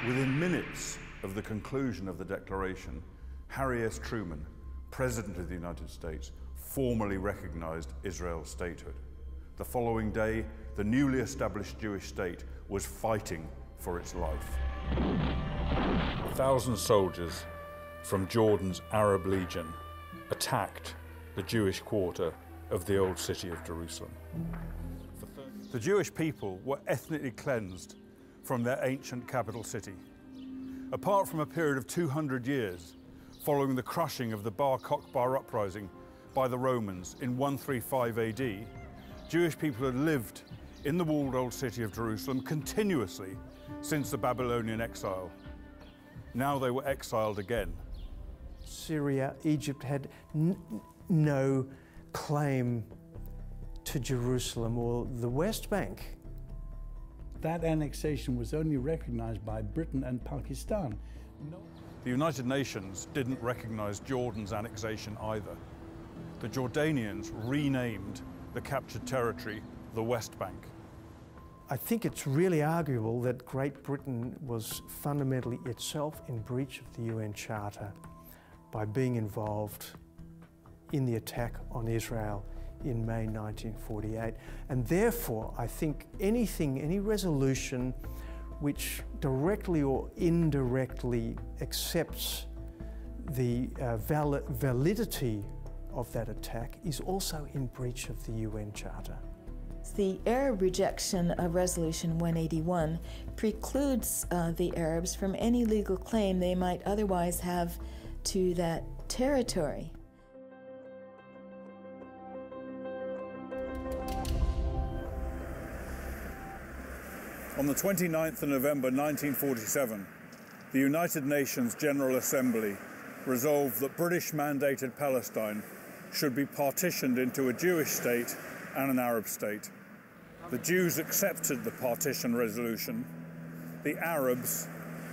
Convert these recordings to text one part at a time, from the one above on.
Within minutes of the conclusion of the declaration, Harry S. Truman, President of the United States, formally recognized Israel's statehood. The following day, the newly established Jewish state was fighting for its life. 1,000 soldiers from Jordan's Arab Legion attacked the Jewish quarter of the old city of Jerusalem. The Jewish people were ethnically cleansed from their ancient capital city. Apart from a period of 200 years following the crushing of the Bar Kokhba uprising by the Romans in 135 AD, Jewish people had lived in the walled old city of Jerusalem continuously since the Babylonian exile. Now they were exiled again. Syria, Egypt had no claim to Jerusalem or the West Bank. That annexation was only recognized by Britain and Pakistan. The United Nations didn't recognize Jordan's annexation either. The Jordanians renamed the captured territory the West Bank. I think it's really arguable that Great Britain was fundamentally itself in breach of the UN Charter by being involved in the attack on Israel in May 1948. And therefore, I think any resolution which directly or indirectly accepts the validity of that attack is also in breach of the UN Charter. The Arab rejection of Resolution 181 precludes the Arabs from any legal claim they might otherwise have to that territory. On the 29th of November 1947, the United Nations General Assembly resolved that British-mandated Palestine should be partitioned into a Jewish state and an Arab state. The Jews accepted the partition resolution. The Arabs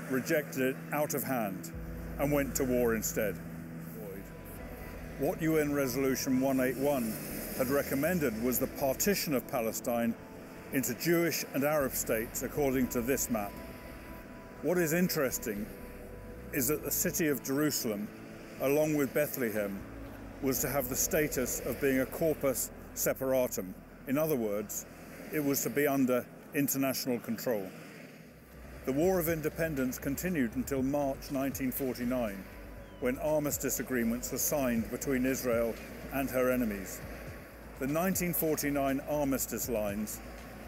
rejected it out of hand and went to war instead. What UN Resolution 181 had recommended was the partition of Palestine into Jewish and Arab states according to this map. What is interesting is that the city of Jerusalem, along with Bethlehem, was to have the status of being a corpus separatum. In other words, it was to be under international control. The War of Independence continued until March 1949, when armistice agreements were signed between Israel and her enemies. The 1949 armistice lines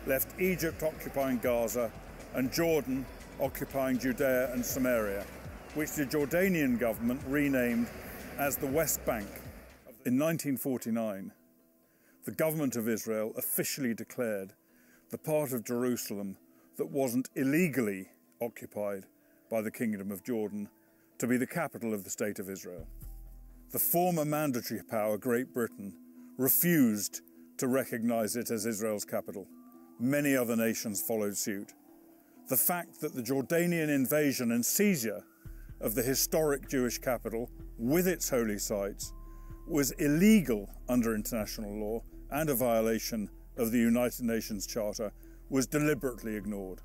left Egypt occupying Gaza and Jordan occupying Judea and Samaria, which the Jordanian government renamed as the West Bank. In 1949, the government of Israel officially declared the part of Jerusalem that wasn't illegally occupied by the Kingdom of Jordan to be the capital of the State of Israel. The former mandatory power, Great Britain, refused to recognize it as Israel's capital. Many other nations followed suit. The fact that the Jordanian invasion and seizure of the historic Jewish capital with its holy sites was illegal under international law and a violation of the United Nations Charter was deliberately ignored.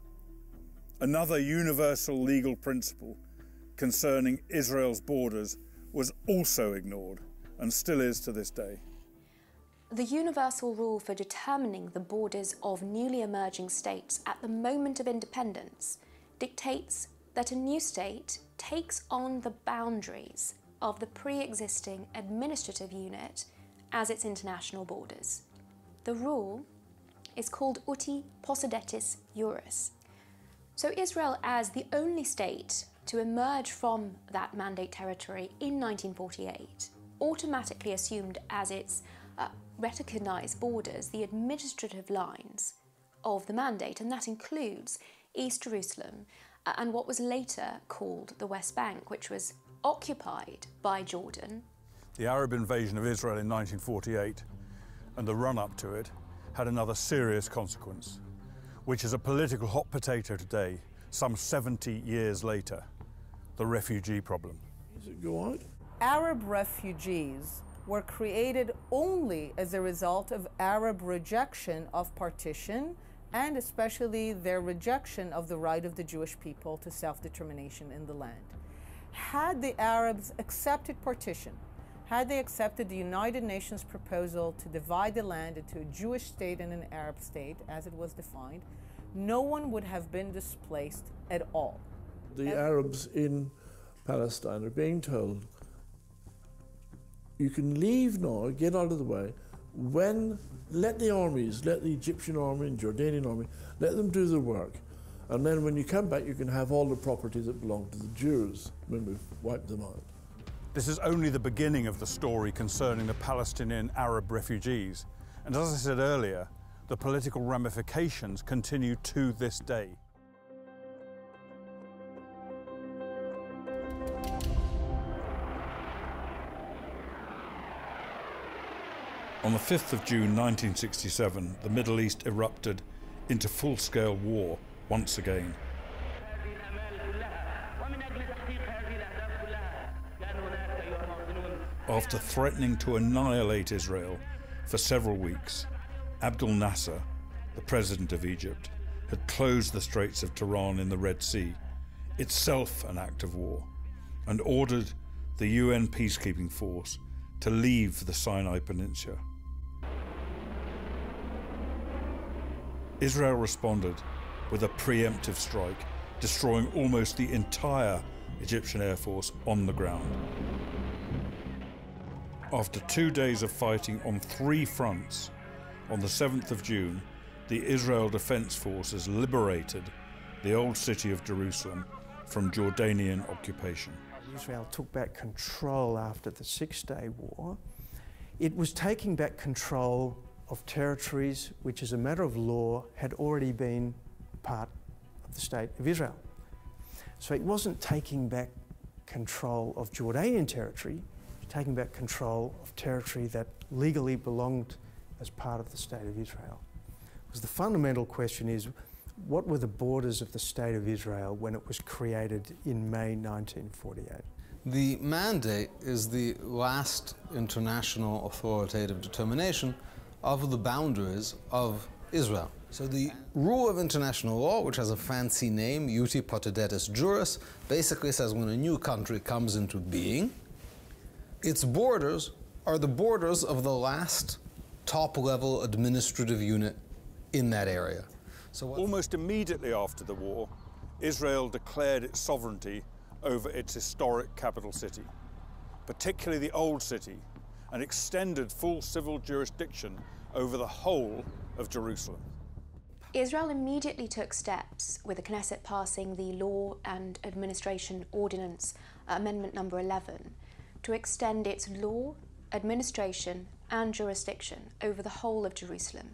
Another universal legal principle concerning Israel's borders was also ignored and still is to this day. The universal rule for determining the borders of newly emerging states at the moment of independence dictates that a new state takes on the boundaries of the pre-existing administrative unit as its international borders. The rule is called uti possidetis iuris. So Israel, as the only state to emerge from that mandate territory in 1948, automatically assumed as its recognised borders the administrative lines of the mandate, and that includes East Jerusalem and what was later called the West Bank, which was occupied by Jordan. The Arab invasion of Israel in 1948 and the run-up to it had another serious consequence, which is a political hot potato today, some 70 years later: the refugee problem. Go on. Arab refugees were created only as a result of Arab rejection of partition and especially their rejection of the right of the Jewish people to self-determination in the land. Had the Arabs accepted partition, had they accepted the United Nations proposal to divide the land into a Jewish state and an Arab state, as it was defined, no one would have been displaced at all. The Arabs in Palestine are being told, you can leave now, get out of the way, let the armies, let the Egyptian army and Jordanian army, let them do the work. And then when you come back, you can have all the property that belonged to the Jews when we've wiped them out. This is only the beginning of the story concerning the Palestinian Arab refugees. And as I said earlier, the political ramifications continue to this day. On the 5th of June 1967, the Middle East erupted into full-scale war once again. After threatening to annihilate Israel for several weeks, Abdel Nasser, the president of Egypt, had closed the Straits of Tiran in the Red Sea, itself an act of war, and ordered the UN peacekeeping force to leave the Sinai Peninsula. Israel responded with a preemptive strike, destroying almost the entire Egyptian Air Force on the ground. After 2 days of fighting on 3 fronts, on the 7th of June, the Israel Defense Forces liberated the old city of Jerusalem from Jordanian occupation. Israel took back control after the Six-Day War. It was taking back control of territories which, as a matter of law, had already been part of the State of Israel. So it wasn't taking back control of Jordanian territory, it was taking back control of territory that legally belonged as part of the State of Israel. Because the fundamental question is, what were the borders of the State of Israel when it was created in May 1948? The mandate is the last international authoritative determination of the boundaries of Israel. So the rule of international law, which has a fancy name, Iuti Potestatis Juris, basically says when a new country comes into being, its borders are the borders of the last top-level administrative unit in that area. So almost immediately after the war, Israel declared its sovereignty over its historic capital city, particularly the Old City, and extended full civil jurisdiction over the whole of Jerusalem. Israel immediately took steps, with the Knesset passing the Law and Administration Ordinance Amendment number 11, to extend its law, administration and jurisdiction over the whole of Jerusalem,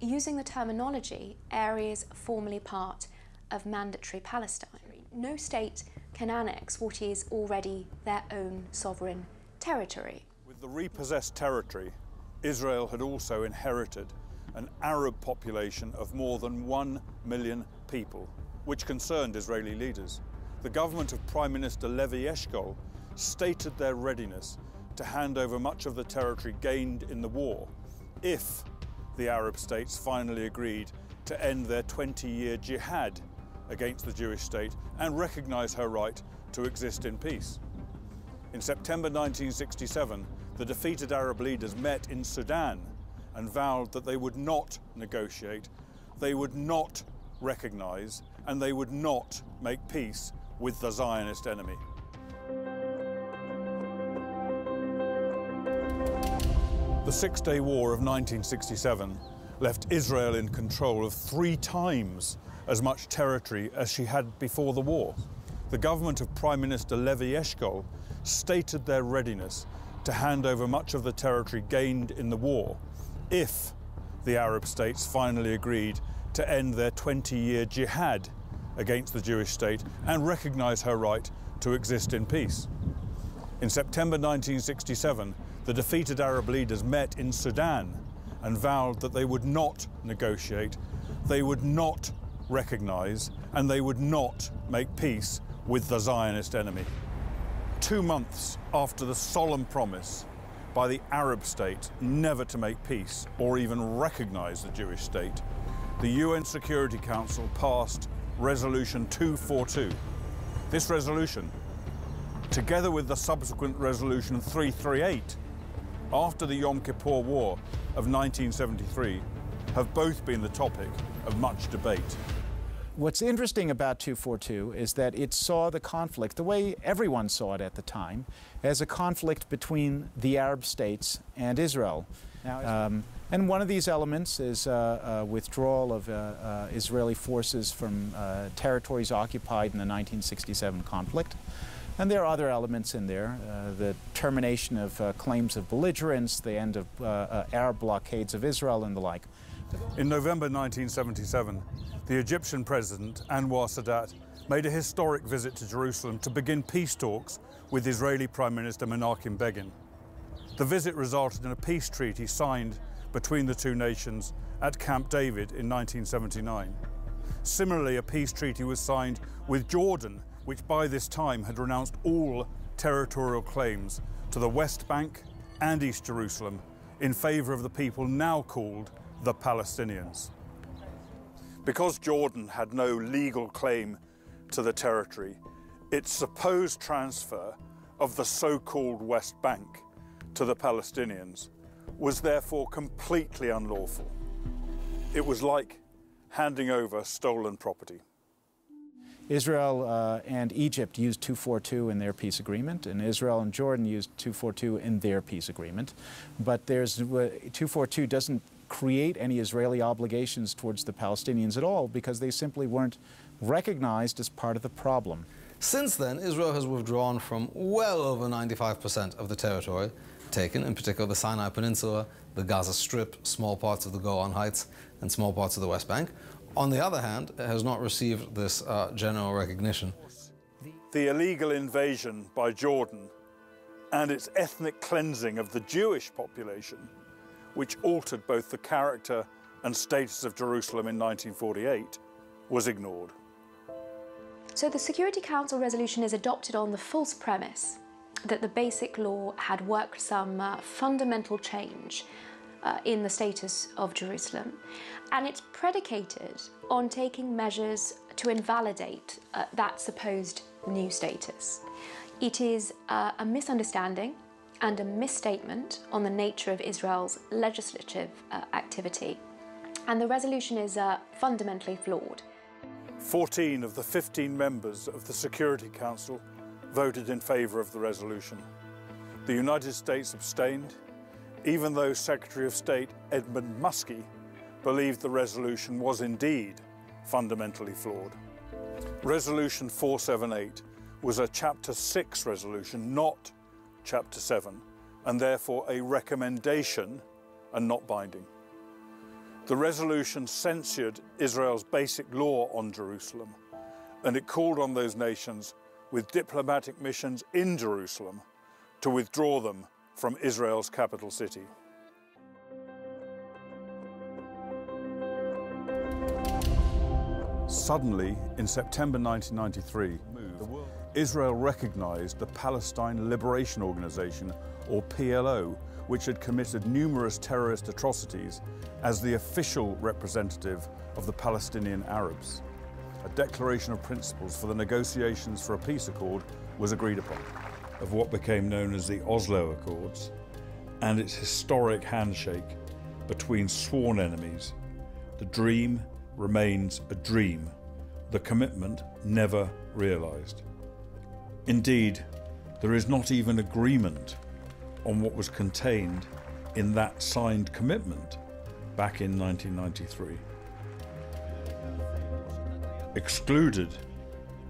using the terminology areas formerly part of mandatory Palestine. No state can annex what is already their own sovereign territory. With the repossessed territory, Israel had also inherited an Arab population of more than 1 million people, which concerned Israeli leaders. The government of Prime Minister Levi Eshkol stated their readiness to hand over much of the territory gained in the war if the Arab states finally agreed to end their 20-year jihad against the Jewish state and recognize her right to exist in peace. In September 1967, the defeated Arab leaders met in Sudan and vowed that they would not negotiate, they would not recognize, and they would not make peace with the Zionist enemy. The Six-Day War of 1967 left Israel in control of 3 times as much territory as she had before the war. The government of Prime Minister Levi Eshkol stated their readiness to hand over much of the territory gained in the war if the Arab states finally agreed to end their 20-year jihad against the Jewish state and recognize her right to exist in peace. In September 1967, the defeated Arab leaders met in Sudan and vowed that they would not negotiate, they would not recognize, and they would not make peace with the Zionist enemy. 2 months after the solemn promise by the Arab state never to make peace or even recognize the Jewish state, the UN Security Council passed Resolution 242. This resolution, together with the subsequent Resolution 338, after the Yom Kippur War of 1973, have both been the topic of much debate. What's interesting about 242 is that it saw the conflict, the way everyone saw it at the time, as a conflict between the Arab states and Israel. And one of these elements is withdrawal of Israeli forces from territories occupied in the 1967 conflict. And there are other elements in there, the termination of claims of belligerence, the end of Arab blockades of Israel, and the like. In November 1977, the Egyptian president, Anwar Sadat, made a historic visit to Jerusalem to begin peace talks with Israeli Prime Minister Menachem Begin. The visit resulted in a peace treaty signed between the two nations at Camp David in 1979. Similarly, a peace treaty was signed with Jordan, which by this time had renounced all territorial claims to the West Bank and East Jerusalem in favor of the people now called the Palestinians. Because Jordan had no legal claim to the territory, its supposed transfer of the so-called West Bank to the Palestinians was therefore completely unlawful. It was like handing over stolen property. Israel and Egypt used 242 in their peace agreement, and Israel and Jordan used 242 in their peace agreement. But 242 doesn't create any Israeli obligations towards the Palestinians at all, because they simply weren't recognized as part of the problem. Since then, Israel has withdrawn from well over 95% of the territory taken, in particular the Sinai Peninsula, the Gaza Strip, small parts of the Golan Heights, and small parts of the West Bank. On the other hand, it has not received this general recognition. The illegal invasion by Jordan and its ethnic cleansing of the Jewish population, which altered both the character and status of Jerusalem in 1948, was ignored. So the Security Council resolution is adopted on the false premise that the Basic Law had worked some fundamental change in the status of Jerusalem, and it's predicated on taking measures to invalidate that supposed new status. It is a misunderstanding and a misstatement on the nature of Israel's legislative activity, and the resolution is fundamentally flawed. 14 of the 15 members of the Security Council voted in favour of the resolution. The United States abstained, even though Secretary of State Edmund Muskie believed the resolution was indeed fundamentally flawed. Resolution 478 was a Chapter 6 resolution, not Chapter 7, and therefore a recommendation and not binding. The resolution censured Israel's Basic Law on Jerusalem, and it called on those nations with diplomatic missions in Jerusalem to withdraw them from Israel's capital city. Suddenly, in September 1993, Israel recognized the Palestine Liberation Organization, or PLO, which had committed numerous terrorist atrocities, as the official representative of the Palestinian Arabs. A declaration of principles for the negotiations for a peace accord was agreed upon, of what became known as the Oslo Accords, and its historic handshake between sworn enemies. The dream remains a dream, the commitment never realized. Indeed, there is not even agreement on what was contained in that signed commitment back in 1993. Excluded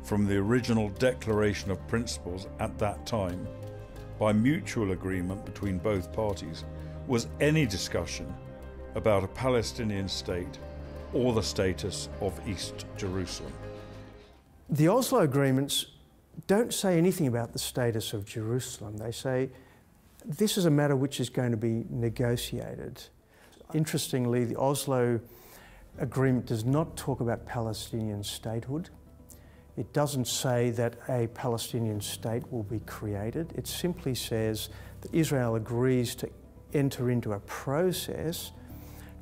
from the original Declaration of Principles at that time, by mutual agreement between both parties, was any discussion about a Palestinian state or the status of East Jerusalem. The Oslo agreements don't say anything about the status of Jerusalem. They say this is a matter which is going to be negotiated. Interestingly, the Oslo agreement does not talk about Palestinian statehood. It doesn't say that a Palestinian state will be created. It simply says that Israel agrees to enter into a process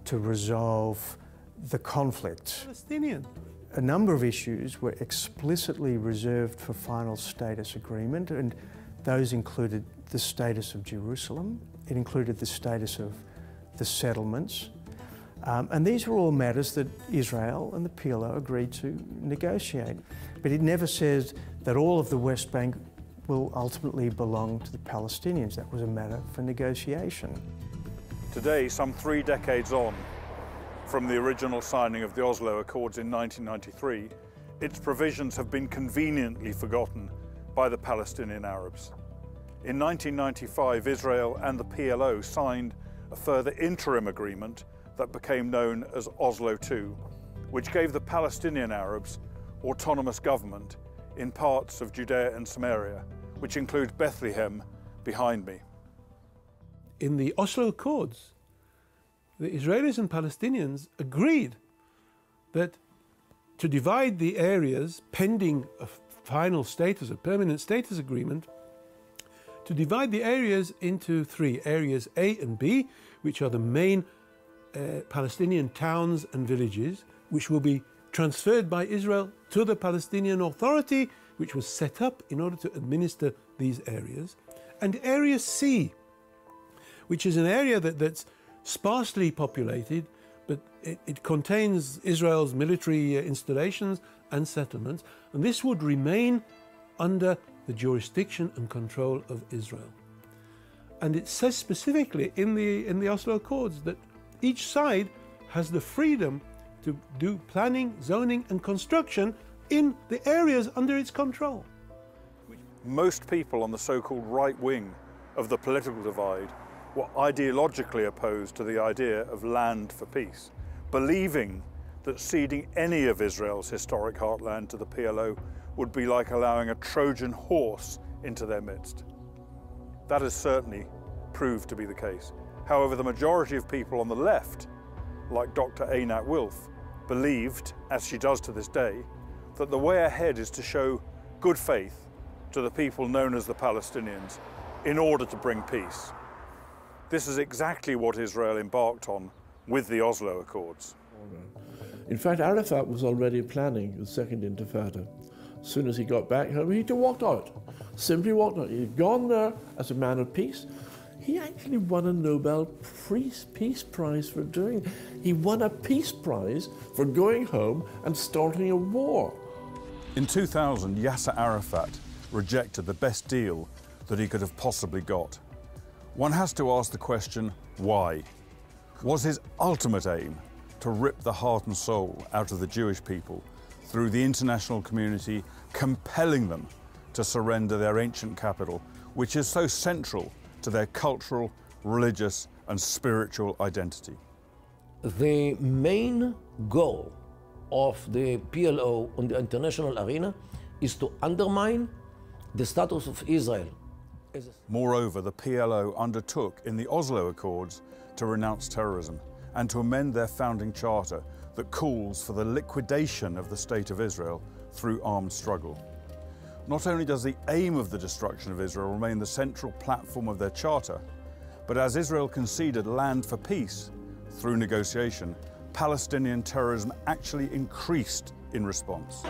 to resolve the conflict. Palestinian. A number of issues were explicitly reserved for final status agreement, and those included the status of Jerusalem, it included the status of the settlements, and these were all matters that Israel and the PLO agreed to negotiate. But it never says that all of the West Bank will ultimately belong to the Palestinians. That was a matter for negotiation. Today, some 3 decades on from the original signing of the Oslo Accords in 1993, its provisions have been conveniently forgotten by the Palestinian Arabs. In 1995, Israel and the PLO signed a further interim agreement that became known as Oslo II, which gave the Palestinian Arabs autonomous government in parts of Judea and Samaria, which include Bethlehem behind me. In the Oslo Accords, the Israelis and Palestinians agreed that to divide the areas pending a final status, a permanent status agreement, to divide the areas into 3 areas, A and B, which are the main Palestinian towns and villages, which will be transferred by Israel to the Palestinian Authority, which was set up in order to administer these areas, and Area C, which is an area that's sparsely populated, but it contains Israel's military installations and settlements, and this would remain under the jurisdiction and control of Israel. And it says specifically in the Oslo Accords that each side has the freedom to do planning, zoning and construction in the areas under its control. Most people on the so-called right wing of the political divide were ideologically opposed to the idea of land for peace, believing that ceding any of Israel's historic heartland to the PLO would be like allowing a Trojan horse into their midst. That has certainly proved to be the case. However, the majority of people on the left, like Dr. Einat Wilf, believed, as she does to this day, that the way ahead is to show good faith to the people known as the Palestinians in order to bring peace. This is exactly what Israel embarked on with the Oslo Accords. In fact, Arafat was already planning the Second Intifada. As soon as he got back home, he walked out. Simply walked out. He'd gone there as a man of peace. He actually won a Nobel Peace Prize for doing it. He won a peace prize for going home and starting a war. In 2000, Yasser Arafat rejected the best deal that he could have possibly got. One has to ask the question, why? Was his ultimate aim to rip the heart and soul out of the Jewish people through the international community, compelling them to surrender their ancient capital, which is so central to their cultural, religious and spiritual identity? The main goal of the PLO on the international arena is to undermine the status of Israel. Moreover, the PLO undertook in the Oslo Accords to renounce terrorism and to amend their founding charter that calls for the liquidation of the State of Israel through armed struggle. Not only does the aim of the destruction of Israel remain the central platform of their charter, but as Israel conceded land for peace through negotiation, Palestinian terrorism actually increased in response.